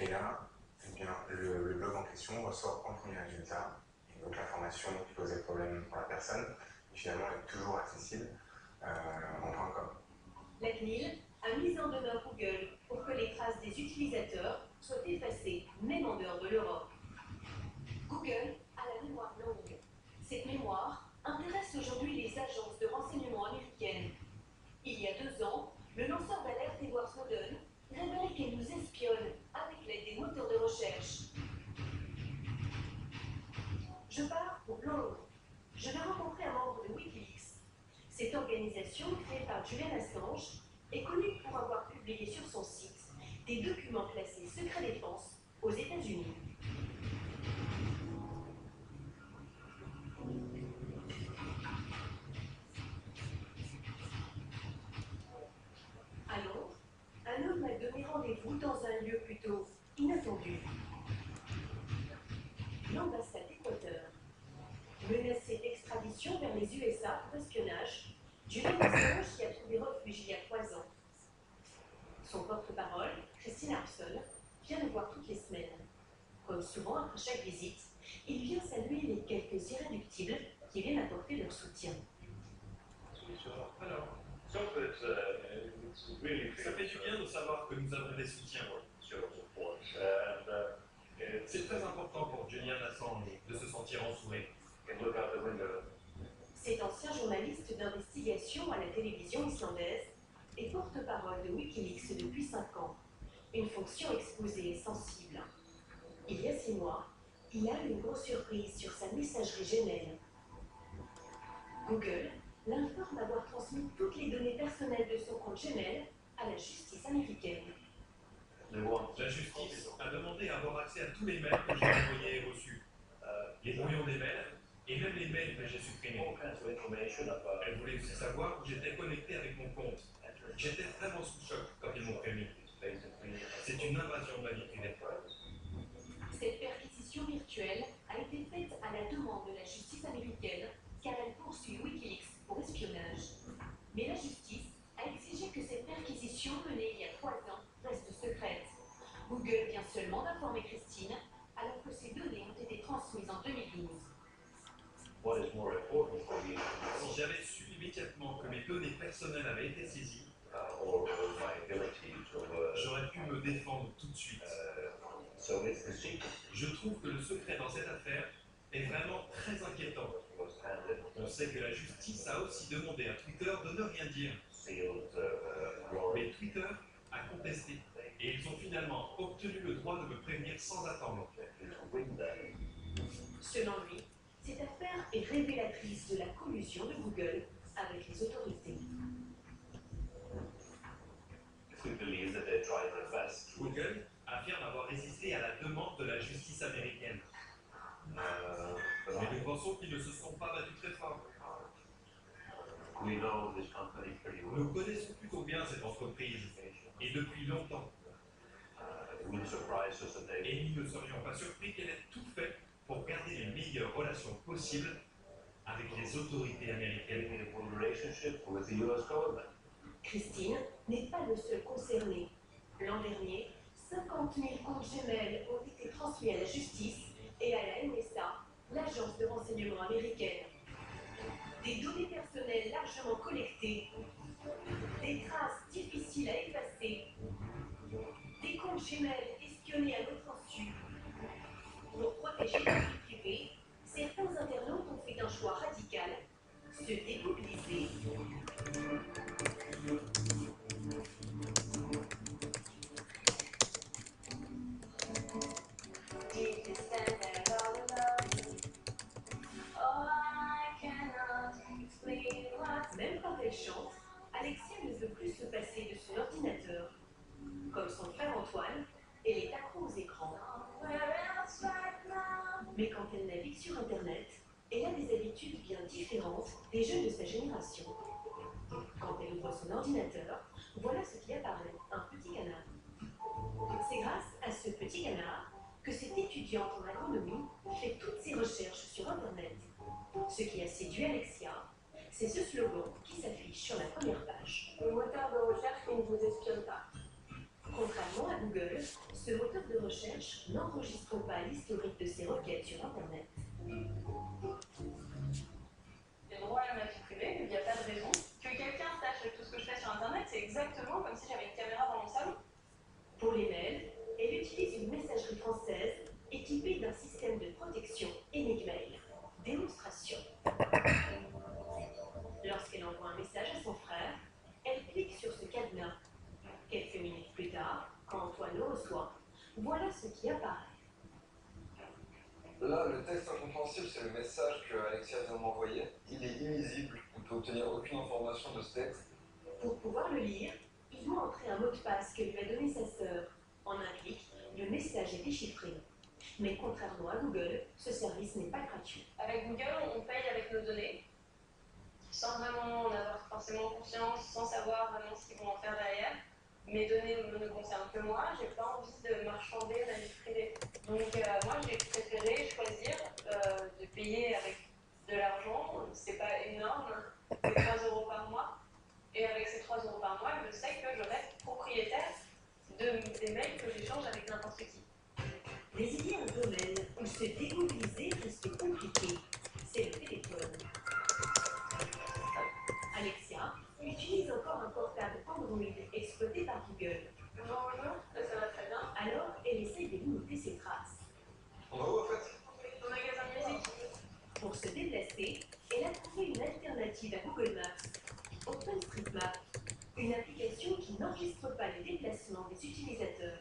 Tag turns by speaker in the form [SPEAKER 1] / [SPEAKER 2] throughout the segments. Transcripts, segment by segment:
[SPEAKER 1] Et là, eh bien, le blog en question ressort en premier résultat. Et donc l'information qui posait problème pour la personne, finalement, est toujours accessible en .com.
[SPEAKER 2] La CNIL a mis en demeure Google pour que les traces des utilisateurs soient effacées, même en dehors de l'Europe. Google a la mémoire longue. Cette mémoire intéresse aujourd'hui les agences de renseignement américaines. Il y a 2 ans, le lanceur d'alerte Edward Snowden révélait qu'elle nous espionne avec l'aide des moteurs de recherche. Je pars pour Londres. Je vais rencontrer un membre de Wikileaks. Cette organisation, créée par Julian Assange, est connue pour avoir publié sur son site des documents classés secret défense aux États-Unis. À Londres, un homme m'a donné rendez-vous dans un lieu plutôt inattendu. L'ambassade d'Équateur. Menacé d'extradition vers les USA pour espionnage, Julian Assange y a trouvé refuge il y a 3 ans. Son porte-parole, Christine Arpson, vient le voir toutes les semaines. Comme souvent après chaque visite, il vient saluer les quelques irréductibles qui viennent apporter leur soutien.
[SPEAKER 3] Alors, ça fait du bien de savoir que nous avons des soutiens. C'est très important pour Julian Assange de se sentir entouré.
[SPEAKER 2] Cet ancien journaliste d'investigation à la télévision islandaise est porte-parole de Wikileaks depuis 5 ans. Une fonction exposée et sensible. Il y a 6 mois, il a eu une grosse surprise sur sa messagerie Gmail. Google l'informe d'avoir transmis toutes les données personnelles de son compte Gmail à la justice américaine.
[SPEAKER 3] La justice a demandé à avoir accès à tous les mails que j'ai envoyés et reçus. Les brouillons des mails et même les mails que j'ai supprimés. Elle voulait aussi savoir où j'étais connecté avec mon compte. J'étais vraiment sous choc quand ils m'ont prévenu. C'est une invasion de ma vie privée.
[SPEAKER 2] Cette perquisition virtuelle a été faite à la demande de la justice américaine car elle poursuit Wikileaks pour espionnage. Mais la justice a exigé que cette perquisition menée il y a 3 ans reste secrète. Google vient seulement d'informer Christine alors que ces données ont été transmises en 2012.
[SPEAKER 3] Si j'avais su immédiatement que mes données personnelles avaient été saisies, j'aurais pu me défendre tout de suite. Je trouve que le secret dans cette affaire est vraiment très inquiétant. On sait que la justice a aussi demandé à Twitter de ne rien dire. Mais Twitter a contesté et ils ont finalement obtenu le droit de me prévenir sans attendre.
[SPEAKER 2] Selon lui, cette affaire est révélatrice de la collusion de Google avec les autorités.
[SPEAKER 3] Google affirme avoir résisté à la demande de la justice américaine. Mais nous pensons qu'ils ne se sont pas battus très fort. Nous connaissons plutôt bien cette entreprise, et depuis longtemps. Et nous ne serions pas surpris qu'elle ait tout fait pour garder les meilleures relations possibles avec les autorités américaines.
[SPEAKER 2] Christine n'est pas le seul concerné. L'an dernier, 50 000 comptes Gmail ont été transmis à la justice et à la NSA, l'agence de renseignement américaine. Des données personnelles largement collectées, des traces difficiles à effacer, des comptes Gmail espionnés à notre insu. Pour protéger la vie privée, certains internautes ont fait un choix radical, se démobiliser. Même quand elle chante, Alexia ne veut plus se passer de son ordinateur. Comme son frère Antoine, elle est accro aux écrans. Mais quand elle navigue sur Internet, elle a des habitudes bien différentes des jeunes de sa génération. Quand elle ouvre son ordinateur, voilà ce qui apparaît, un petit canard. C'est grâce à ce petit canard que cette étudiante en agronomie fait toutes ses recherches sur Internet. Ce qui a séduit Alexia, c'est ce slogan qui s'affiche sur la première page.
[SPEAKER 4] Le moteur de recherche qui ne vous espionne pas.
[SPEAKER 2] Contrairement à Google, ce moteur de recherche recherche n'enregistre pas l'historique de ses requêtes sur Internet.
[SPEAKER 4] J'ai droit à ma vie privée, mais il n'y a pas de raison que quelqu'un sache tout ce que je fais sur Internet. C'est exactement comme si j'avais une caméra dans mon salon.
[SPEAKER 2] Pour les mails, elle utilise une messagerie française équipée d'un système de protection Enigmail. Démonstration. Lorsqu'elle envoie un message à son frère, elle clique sur ce cadenas. Quelques minutes plus tard, quand Antoine le reçoit, voilà ce qui apparaît.
[SPEAKER 5] Là, le texte incompréhensible, c'est le message que Alexia vient de m'envoyer. Il est illisible. On ne peut obtenir aucune information de ce texte.
[SPEAKER 2] Pour pouvoir le lire, il doit entrer un mot de passe que lui a donné sa sœur. En un clic, le message est déchiffré. Mais contrairement à Google, ce service n'est pas gratuit.
[SPEAKER 4] Avec Google, on paye avec nos données, sans vraiment en avoir forcément conscience, sans savoir vraiment ce qu'ils vont en faire derrière. Mes données ne concernent que moi, j'ai pas envie de marchander ma vie privée. Donc moi j'ai préféré choisir de payer avec de l'argent, c'est pas énorme, c'est 3 € par mois. Et avec ces 3 € par mois, je sais que je reste propriétaire des mails que j'échange avec n'importe qui.
[SPEAKER 2] Mais il y a un domaine où se démobiliser reste compliqué, c'est le téléphone. Alexia utilise encore un portable Android exploité par Google.
[SPEAKER 4] Bonjour, ça va très bien.
[SPEAKER 2] Alors, elle essaye de limiter ses traces.
[SPEAKER 5] On va où en fait?
[SPEAKER 4] Au magasin de musique.
[SPEAKER 2] Pour se déplacer, elle a trouvé une alternative à Google Maps, OpenStreetMap, une application qui n'enregistre pas les déplacements des utilisateurs.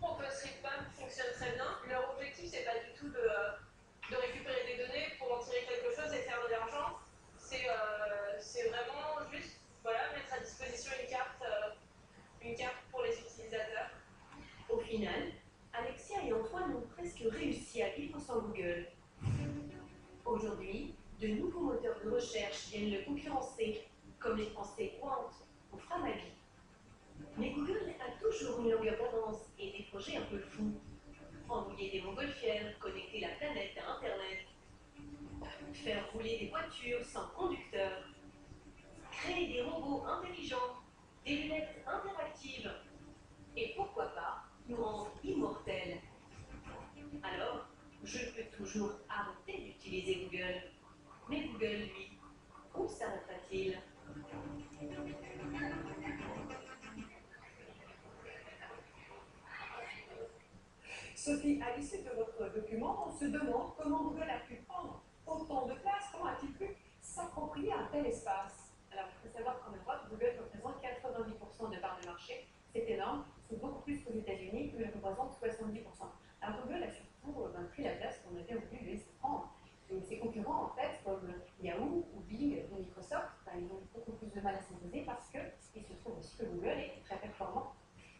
[SPEAKER 4] OpenStreetMap fonctionne très bien. Leur objectif, c'est pas du tout de récupérer des données pour en tirer quelque chose et faire de l'argent. C'est vraiment juste mettre à disposition une carte pour les utilisateurs.
[SPEAKER 2] Au final, Alexia et Antoine ont presque réussi à vivre sans Google. Aujourd'hui, de nouveaux moteurs de recherche viennent le concurrencer, comme les Français Quant ou Framavi. Mais Google a toujours une longueur d'avance et des projets un peu fous. Envoyer des montgolfières, connecter la planète à Internet, faire rouler des voitures sans conducteur, créer des robots intelligents, des lunettes interactives, et pourquoi pas nous rendre immortels. Alors, je peux toujours arrêter d'utiliser Google. Mais Google, lui, où s'arrêtera-t-il?
[SPEAKER 6] Sophie, à l'issue de votre document, on se demande comment Google a pu prendre autant de place, comment a-t-il pu s'approprier un tel espace? Alors, il faut savoir qu'en Europe, Google représente 90% de parts de marché. C'est énorme, c'est beaucoup plus qu'aux États-Unis, où il représente 70%. Alors, Google a surtout pris la place qu'on avait voulu lui laisser prendre. Et ses concurrents, en fait, comme Yahoo ou Bing ou Microsoft, ils ont beaucoup plus de mal à s'imposer parce qu'il se trouve aussi que Google est très performant.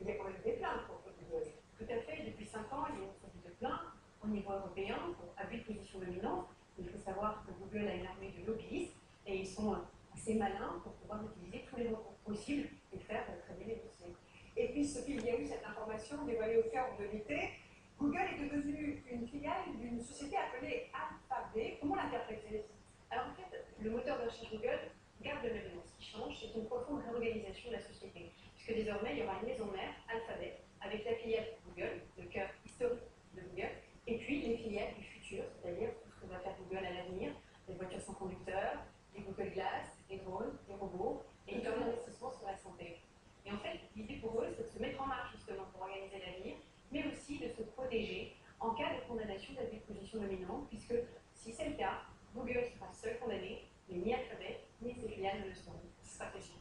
[SPEAKER 6] Il y a quand même des plaintes contre Google. Tout à fait, depuis 5 ans, il y a une série de plaintes au niveau européen pour abus de position dominante. Il faut savoir que Google a une armée de lobbyistes et ils sont assez malins pour pouvoir utiliser tous les recours possibles et faire traîner les dossiers. Et puis, Sophie, il y a eu cette information dévoilée au cœur de l'été. Google est devenu une filiale d'une société appelée Alphabet. Comment l'interpréter? Alors en fait, le moteur de recherche Google garde le même nom. Ce qui change, c'est une profonde réorganisation de la société. Puisque désormais, il y aura une maison mère, Alphabet, avec la filiale Google, le cœur historique de Google, et puis les filiales du futur, c'est-à-dire tout ce que va faire Google à l'avenir, les voitures sans conducteur, les Google Glass, les drones, les robots, et tout l'investissement sur la santé. Et en fait, l'idée pour eux, c'est de se mettre en marche justement pour organiser l'avenir, mais aussi de se protéger en cas de condamnation d'abus de position dominante, puisque si c'est le cas, Google sera seul condamné, mais ni Alphabet, ni ses filiales ne le seront. Stratégie.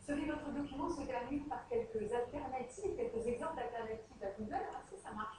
[SPEAKER 6] Sophie, votre document se termine par quelques alternatives, quelques exemples d'alternatives à Google. Alors, est-ce que ça marche?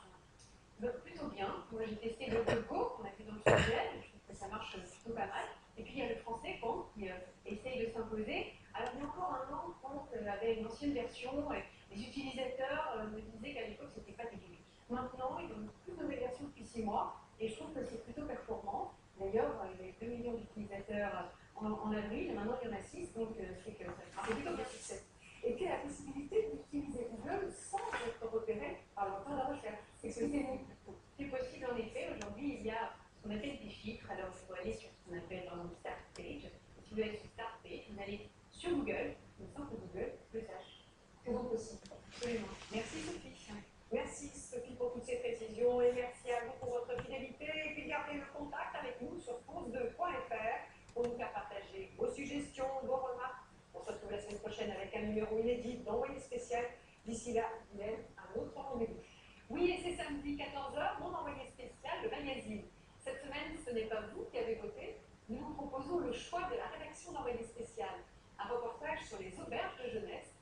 [SPEAKER 6] Plutôt bien. Moi, j'ai testé le Go, qu'on a fait dans le sujet, je trouve que ça marche plutôt pas mal. Et puis, il y a le français, Quant, qui essaye de s'imposer. Alors, il y a encore un an, Quant avait une ancienne version, et les utilisateurs me disaient qu'à l'époque, c'était pas terrible. Maintenant, ils ont plus de nouvelles versions depuis 6 mois, et je trouve que c'est plutôt performant. D'ailleurs, il y avait 2 millions d'utilisateurs en avril, maintenant il y en a 6, donc c'est plutôt bien succès. Et puis la possibilité d'utiliser Google sans être repéré par le moteur de recherche. C'est possible en effet. Aujourd'hui, il y a ce qu'on appelle des filtres. Alors, il faut aller sur ce qu'on appelle dans le Start Page. Si vous allez sur Start Page, vous allez sur Google, sans que Google le sache. C'est donc possible. Absolument. Merci Sophie. Merci Sophie. un numéro inédit d'Envoyé spécial. D'ici là, Guylaine, un autre rendez-vous.
[SPEAKER 7] Oui, et c'est samedi 14h, mon envoyé spécial, le magazine. Cette semaine, ce n'est pas vous qui avez voté. Nous vous proposons le choix de la rédaction d'envoyé spécial. Un reportage sur les auberges de jeunesse.